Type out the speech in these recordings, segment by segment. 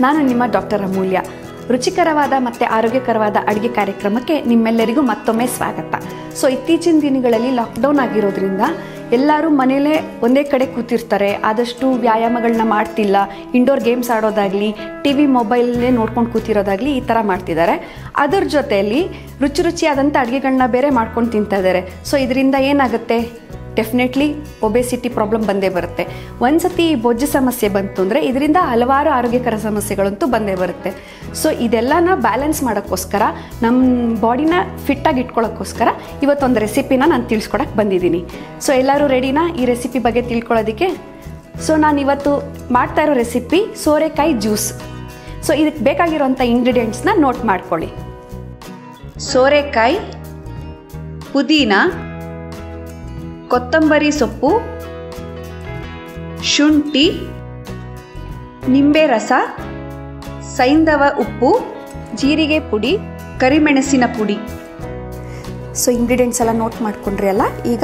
ನಾನು ನಿಮ್ಮ ಡಾಕ್ಟರ್ ಅಮೂಲ್ಯ. ರುಚಿಕರವಾದ ಮತ್ತು ಆರೋಗ್ಯಕರವಾದ ಅಡುಗೆ ಕಾರ್ಯಕ್ರಮಕ್ಕೆ ನಿಮ್ಮೆಲ್ಲರಿಗೂ ಮತ್ತೊಮ್ಮೆ ಸ್ವಾಗತ. ಇತ್ತೀಚಿನ ದಿನಗಳಲ್ಲಿ ಲಾಕ್ಡೌನ್ ಆಗಿರೋದ್ರಿಂದ ಎಲ್ಲರೂ ಮನೆಯಲ್ಲೇ ಒಂದೇ ಕಡೆ ಕೂತಿರ್ತಾರೆ. ಆದಷ್ಟು ವ್ಯಾಯಾಮಗಳನ್ನ ಮಾಡ್ತಿಲ್ಲ. ಇಂಡೋರ್ ಗೇಮ್ಸ್ ಆಡೋದಾಗಲಿ, ಟಿ ವಿ ಮೊಬೈಲೇ ನೋಡ್ಕೊಂಡು ಕೂತಿರೋದಾಗಲಿ ಈ ಥರ ಮಾಡ್ತಿದ್ದಾರೆ. ಅದರ ಜೊತೆಯಲ್ಲಿ ರುಚಿಯಾದಂಥ ಅಡುಗೆಗಳನ್ನ ಬೇರೆ ಮಾಡ್ಕೊಂಡು ತಿಂತಾ ಇದ್ದಾರೆ. ಇದರಿಂದ ಏನಾಗುತ್ತೆ, ಡೆಫಿನೆಟ್ಲಿ ಒಬೆಸಿಟಿ ಪ್ರಾಬ್ಲಮ್ ಬಂದೇ ಬರುತ್ತೆ. ಒಂದು ಸತಿ ಬೊಜ್ಜು ಸಮಸ್ಯೆ ಬಂತು ಅಂದರೆ ಇದರಿಂದ ಹಲವಾರು ಆರೋಗ್ಯಕರ ಸಮಸ್ಯೆಗಳಂತೂ ಬಂದೇ ಬರುತ್ತೆ. ಇದೆಲ್ಲನ ಬ್ಯಾಲೆನ್ಸ್ ಮಾಡೋಕ್ಕೋಸ್ಕರ, ನಮ್ಮ ಬಾಡಿನ ಫಿಟ್ಟಾಗಿ ಇಟ್ಕೊಳ್ಳೋಕ್ಕೋಸ್ಕರ ಇವತ್ತೊಂದು ರೆಸಿಪಿನ ನಾನು ತಿಳಿಸ್ಕೊಡಕ್ಕೆ ಬಂದಿದ್ದೀನಿ. ಎಲ್ಲರೂ ರೆಡಿನಾ ಈ ರೆಸಿಪಿ ಬಗ್ಗೆ ತಿಳ್ಕೊಳ್ಳೋದಕ್ಕೆ? ನಾನು ಇವತ್ತು ಮಾಡ್ತಾ ಇರೋ ರೆಸಿಪಿ ಸೋರೆಕಾಯಿ ಜ್ಯೂಸ್. ಇದಕ್ಕೆ ಬೇಕಾಗಿರೋಂಥ ಇಂಗ್ರೀಡಿಯೆಂಟ್ಸ್ನ ನೋಟ್ ಮಾಡ್ಕೊಳ್ಳಿ. ಸೋರೆಕಾಯಿ, ಪುದೀನ, ಕೊತ್ತಂಬರಿ ಸೊಪ್ಪು, ಶುಂಠಿ, ನಿಂಬೆ ರಸ, ಸೈಂಧವ ಉಪ್ಪು, ಜೀರಿಗೆ ಪುಡಿ, ಕರಿಮೆಣಸಿನ ಪುಡಿ. ಇಂಗ್ರೀಡಿಯೆಂಟ್ಸ್ ಎಲ್ಲ ನೋಟ್ ಮಾಡ್ಕೊಂಡ್ರಿ ಅಲ್ಲ, ಈಗ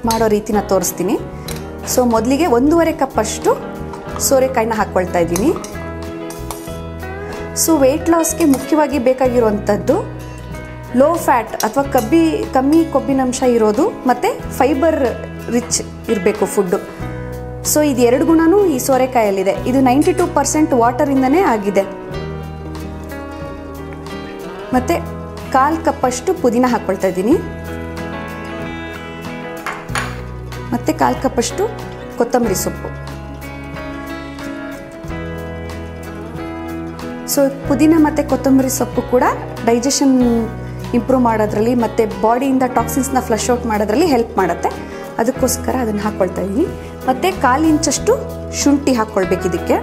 ಮಾಡೋ ರೀತಿನ ತೋರಿಸ್ತೀನಿ. ಮೊದಲಿಗೆ 1.5 ಕಪ್ಪಷ್ಟು ಸೋರೆಕಾಯಿನ ಹಾಕ್ಕೊಳ್ತಾ ಇದ್ದೀನಿ. ವೆಯ್ಟ್ ಲಾಸ್ಗೆ ಮುಖ್ಯವಾಗಿ ಬೇಕಾಗಿರುವಂಥದ್ದು ಲೋ ಫ್ಯಾಟ್ ಅಥವಾ ಕಮ್ಮಿ ಕೊಬ್ಬಿನಂಶ ಇರೋದು ಮತ್ತು ಫೈಬರ್ ರಿಚ್ ಇರಬೇಕು ಫುಡ್ಡು. ಇದು 2 ಗುಣನೂ ಈ ಸೋರೆಕಾಯಲ್ಲಿದೆ. ಇದು 92% ವಾಟರಿಂದನೇ ಆಗಿದೆ. ಮತ್ತು 1/4 ಕಪ್ಪಷ್ಟು ಪುದೀನ ಹಾಕ್ಕೊಳ್ತಾ ಇದ್ದೀನಿ. ಮತ್ತು 1/4 ಕಪ್ಪಷ್ಟು ಕೊತ್ತಂಬರಿ ಸೊಪ್ಪು. ಪುದೀನ ಮತ್ತು ಕೊತ್ತಂಬರಿ ಸೊಪ್ಪು ಕೂಡ ಡೈಜೆಷನ್ ಇಂಪ್ರೂವ್ ಮಾಡೋದ್ರಲ್ಲಿ ಮತ್ತು ಬಾಡಿಯಿಂದ ಟಾಕ್ಸಿನ್ಸ್ನ ಫ್ಲಶ್ ಔಟ್ ಮಾಡೋದ್ರಲ್ಲಿ ಹೆಲ್ಪ್ ಮಾಡುತ್ತೆ. ಅದಕ್ಕೋಸ್ಕರ ಅದನ್ನು ಹಾಕ್ಕೊಳ್ತಾ ಇದ್ದೀನಿ. ಮತ್ತು 1/4 ಇಂಚಷ್ಟು ಶುಂಠಿ ಹಾಕ್ಕೊಳ್ಬೇಕು ಇದಕ್ಕೆ.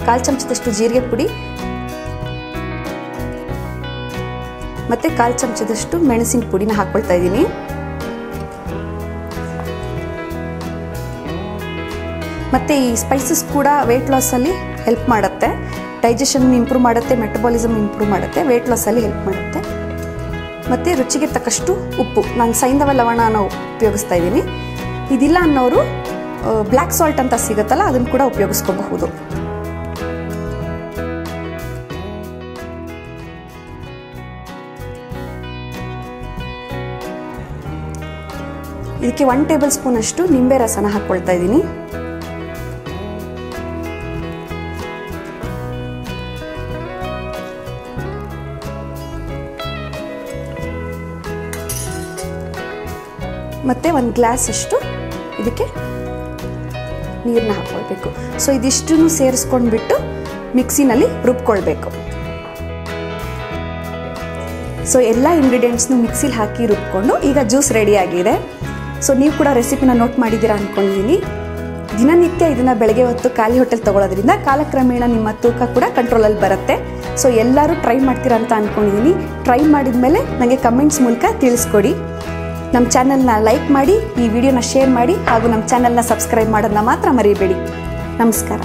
ಕಾಲು ಚಮಚದಷ್ಟು ಜೀರಿಗೆ ಪುಡಿ ಮತ್ತು 1/4 ಚಮಚದಷ್ಟು ಮೆಣಸಿನ ಪುಡಿನ ಹಾಕ್ಕೊಳ್ತಾ ಇದ್ದೀನಿ. ಮತ್ತು ಈ ಸ್ಪೈಸಸ್ ಕೂಡ ವೆಯ್ಟ್ ಲಾಸಲ್ಲಿ ಹೆಲ್ಪ್ ಮಾಡುತ್ತೆ. ಡೈಜೆಷನ್ ಇಂಪ್ರೂವ್ ಮಾಡುತ್ತೆ, ಮೆಟಬಾಲಿಸಮ್ ಇಂಪ್ರೂವ್ ಮಾಡುತ್ತೆ, ವೆಯ್ಟ್ ಲಾಸಲ್ಲಿ ಹೆಲ್ಪ್ ಮಾಡುತ್ತೆ. ಮತ್ತು ರುಚಿಗೆ ತಕ್ಕಷ್ಟು ಉಪ್ಪು. ನಾನು ಸೈಂಧವ ಲವಣನ ಉಪಯೋಗಿಸ್ತಾ ಇದ್ದೀನಿ. ಇದಿಲ್ಲ ಅನ್ನೋರು ಬ್ಲ್ಯಾಕ್ ಸಾಲ್ಟ್ ಅಂತ ಸಿಗುತ್ತಲ್ಲ, ಅದನ್ನು ಕೂಡ ಉಪಯೋಗಿಸ್ಕೋಬಹುದು. ಇದಕ್ಕೆ 1 ಟೇಬಲ್ ಸ್ಪೂನ್ ಅಷ್ಟು ನಿಂಬೆ ರಸನ ಹಾಕ್ಕೊಳ್ತಾ ಇದ್ದೀನಿ. ಮತ್ತು 1 ಗ್ಲಾಸ್ ಅಷ್ಟು ಇದಕ್ಕೆ ನೀರನ್ನ ಹಾಕ್ಕೊಳ್ಬೇಕು. ಇದಿಷ್ಟನ್ನು ಸೇರಿಸ್ಕೊಂಡ್ಬಿಟ್ಟು ಮಿಕ್ಸಿನಲ್ಲಿ ರುಬ್ಕೊಳ್ಬೇಕು. ಎಲ್ಲ ಇಂಗ್ರೀಡಿಯೆಂಟ್ಸ್ನು ಮಿಕ್ಸಿಲಿ ಹಾಕಿ ರುಬ್ಕೊಂಡು ಈಗ ಜ್ಯೂಸ್ ರೆಡಿಯಾಗಿದೆ. ನೀವು ಕೂಡ ರೆಸಿಪಿನ ನೋಟ್ ಮಾಡಿದ್ದೀರಾ ಅಂದ್ಕೊಂಡಿದ್ದೀನಿ. ದಿನನಿತ್ಯ ಇದನ್ನು ಬೆಳಗ್ಗೆ ಹೊತ್ತು ಖಾಲಿ ಹೊಟ್ಟೆಲ್ ತೊಗೊಳೋದ್ರಿಂದ ಕಾಲಕ್ರಮೇಣ ನಿಮ್ಮ ತೂಕ ಕೂಡ ಕಂಟ್ರೋಲಲ್ಲಿ ಬರುತ್ತೆ. ಎಲ್ಲರೂ ಟ್ರೈ ಮಾಡ್ತೀರಾ ಅಂತ ಅಂದ್ಕೊಂಡಿದ್ದೀನಿ. ಟ್ರೈ ಮಾಡಿದ ಮೇಲೆ ನನಗೆ ಕಮೆಂಟ್ಸ್ ಮೂಲಕ ತಿಳಿಸ್ಕೊಡಿ. ನಮ್ಮ ಚಾನಲ್ನ ಲೈಕ್ ಮಾಡಿ, ಈ ವಿಡಿಯೋನ ಶೇರ್ ಮಾಡಿ, ಹಾಗೂ ನಮ್ಮ ಚಾನಲ್ನ ಸಬ್ಸ್ಕ್ರೈಬ್ ಮಾಡೋದನ್ನ ಮಾತ್ರ ಮರಿಬೇಡಿ. ನಮಸ್ಕಾರ.